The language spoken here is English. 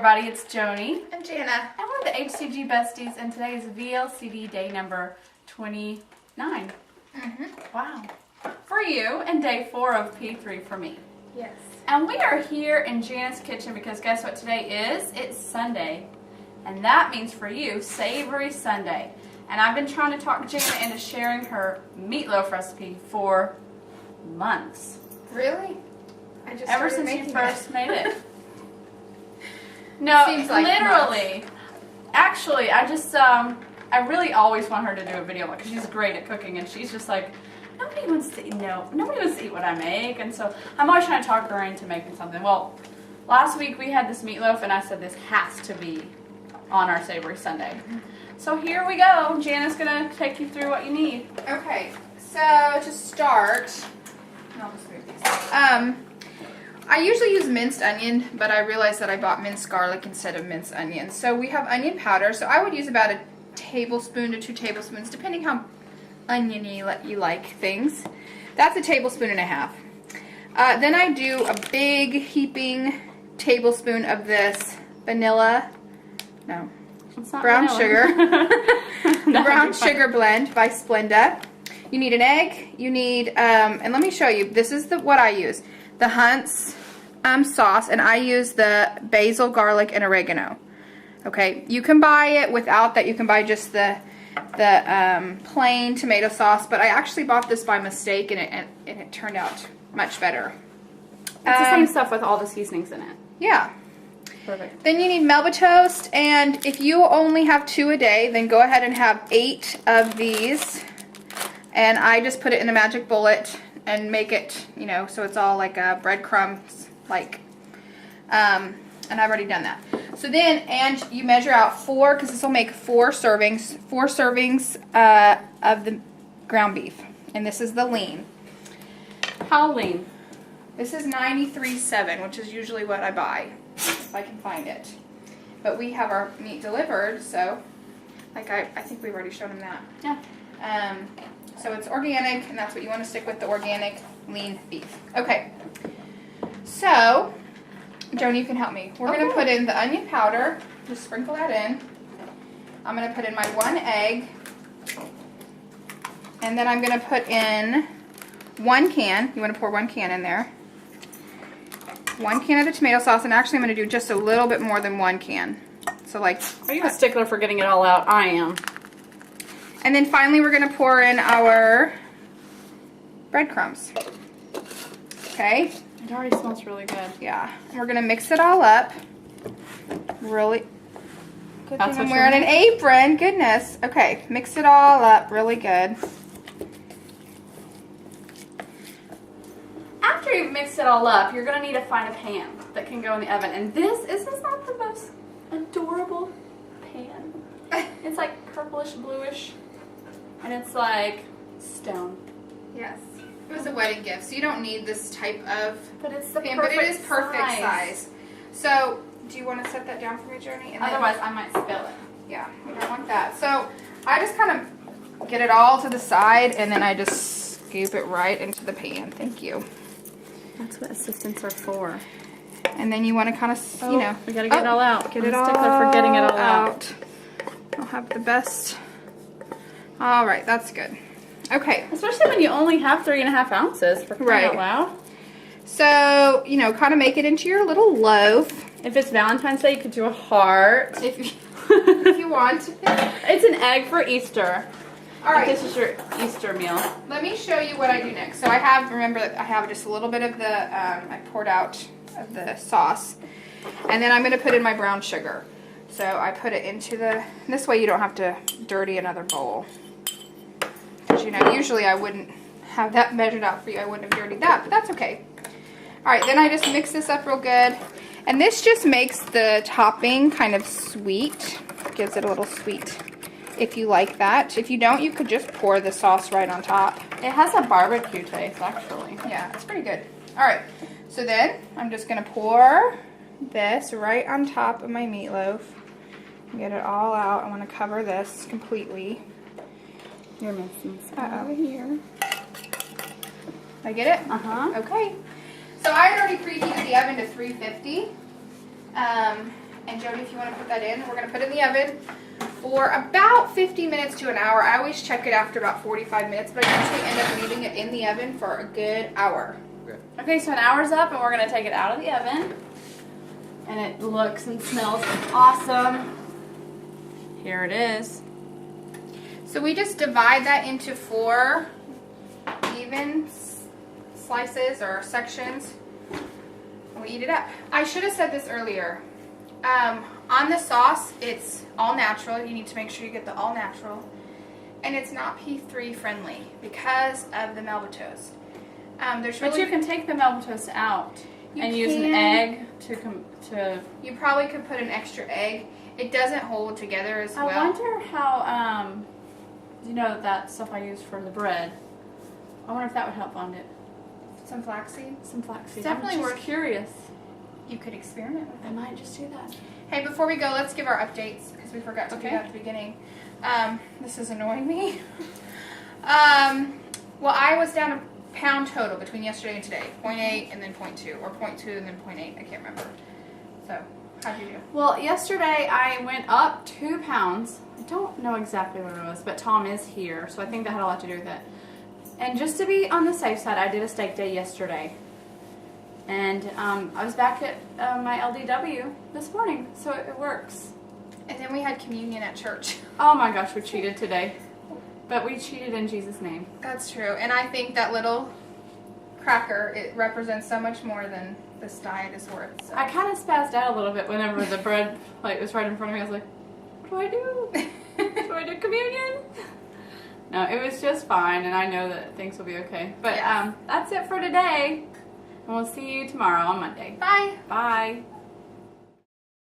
everybody, it's Joni. And Jana. And we're the HCG Besties, and today is VLCD day number 29. Wow. For you, and day 4 of P3 for me. Yes. And we are here in Jana's kitchen because guess what today is? It's Sunday. And that means for you, Savory Sunday. And I've been trying to talk Jana into sharing her meatloaf recipe for months. Really? Ever since you first made it. No, Seems like literally. Actually, I just, I really always want her to do a video because she's great at cooking, and she's just like, nobody wants to eat what I make, and so I'm always trying to talk her into making something. Well, last week we had this meatloaf, and I said this has to be on our Savory Sunday. So here we go. Jana's gonna take you through what you need. Okay, so to start, I'll just move these. I usually use minced onion, but I realized that I bought minced garlic instead of minced onion. So we have onion powder, so I would use about a tablespoon to 2 tablespoons, depending how oniony you like things. That's a tablespoon and a half. Then I do a big heaping tablespoon of this brown sugar. The brown sugar blend by Splenda. You need an egg. You need, and let me show you. This is what I use. The Hunt's sauce, and I use the basil, garlic, and oregano. Okay, you can buy it without that. You can buy just the plain tomato sauce, but I actually bought this by mistake, and it turned out much better. It's the same stuff with all the seasonings in it. Yeah. Perfect. Then you need Melba toast, and if you only have 2 a day, then go ahead and have 8 of these. And I just put it in a magic bullet and make it, so it's all like breadcrumbs, like. And I've already done that. So then, and you measure out 4, because this will make 4 servings. 4 servings of the ground beef, and this is the lean. How lean? This is 93.7, which is usually what I buy, if I can find it. But we have our meat delivered, so, like I think we've already shown them that. Yeah. So it's organic, and that's what you want to stick with, the organic lean beef. Okay. So, Joni, you can help me. We're going to put in the onion powder. Just sprinkle that in. I'm going to put in my 1 egg. And then I'm going to put in 1 can. You want to pour 1 can in there. 1 can of the tomato sauce, and actually I'm going to do just a little bit more than 1 can. So like... Are you a stickler for getting it all out? I am. And then finally we're going to pour in our breadcrumbs. Okay? It already smells really good. Yeah. And we're going to mix it all up. Really. Good thing I'm wearing an apron. Goodness. Okay. Mix it all up really good. After you've mixed it all up, you're going to need to find a pan that can go in the oven. And this is not the most adorable pan. It's like purplish, bluish. And it's like stone. Yes. It was a wedding gift, so you don't need this type of But it's the pan, perfect but it is perfect size. So, do you want to set that down for me, Joni? And otherwise, I might spill it. Yeah, we don't want that. So, I just kind of get it all to the side, and then I just scoop it right into the pan. Thank you. That's what assistants are for. And then you want to kind of, we gotta get it all out. Get it all stickler for getting it all out. I'll have the best. All right, that's good. Okay. Especially when you only have 3.5 ounces for crying out loud. So, kind of make it into your little loaf. If it's Valentine's Day, you could do a heart. If you want. It's an egg for Easter. All right. This is your Easter meal. Let me show you what I do next. So I have just a little bit of the, I poured out of the sauce. And then I'm going to put in my brown sugar. So I put it into this way you don't have to dirty another bowl. Because, usually I wouldn't have that measured out for you. I wouldn't have dirtied that, but that's okay. All right, then I just mix this up real good. And this just makes the topping kind of sweet. Gives it a little sweet if you like that. If you don't, you could just pour the sauce right on top. It has a barbecue taste, actually. Yeah, it's pretty good. All right, so then I'm just going to pour this right on top of my meatloaf. Get it all out. I want to cover this completely. You're missing some over here. I get it? Okay. So I already preheated the oven to 350. And Jody, if you want to put that in, we're going to put it in the oven for about 50 minutes to an hour. I always check it after about 45 minutes, but I usually end up leaving it in the oven for a good hour. Okay, so an hour's up and we're going to take it out of the oven. And it looks and smells awesome. Here it is. So we just divide that into 4 even slices or sections. And we eat it up. I should have said this earlier. On the sauce, it's all natural. You need to make sure you get the all natural. And it's not P3 friendly because of the maltose. But you can take the maltose out and use an egg to. You probably could put an extra egg. It doesn't hold together as well. I wonder how, you know, that stuff I use for the bread. I wonder if that would help on it. Some flaxseed? Some flaxseed. Definitely I'm worth just curious. You could experiment with it. I might just do that. Hey, before we go, let's give our updates because we forgot to do that at the beginning. This is annoying me. Well, I was down a pound total between yesterday and today. 0.8 and then 0.2, or 0.2 and then 0.8. I can't remember. So, how'd you do? Well, yesterday I went up 2 pounds. I don't know exactly what it was, but Tom is here, so I think that had a lot to do with it. And just to be on the safe side, I did a steak day yesterday. And I was back at my LDW this morning, so it works. And then we had communion at church. Oh my gosh, we cheated today. But we cheated in Jesus' name. That's true. And I think that little cracker, it represents so much more than this diet is worth. So. I kind of spazzed out a little bit whenever the bread plate was right in front of me. I was like, what do I do? Do I do communion? No, it was just fine, and I know that things will be okay. But that's it for today. And we'll see you tomorrow on Monday. Bye. Bye.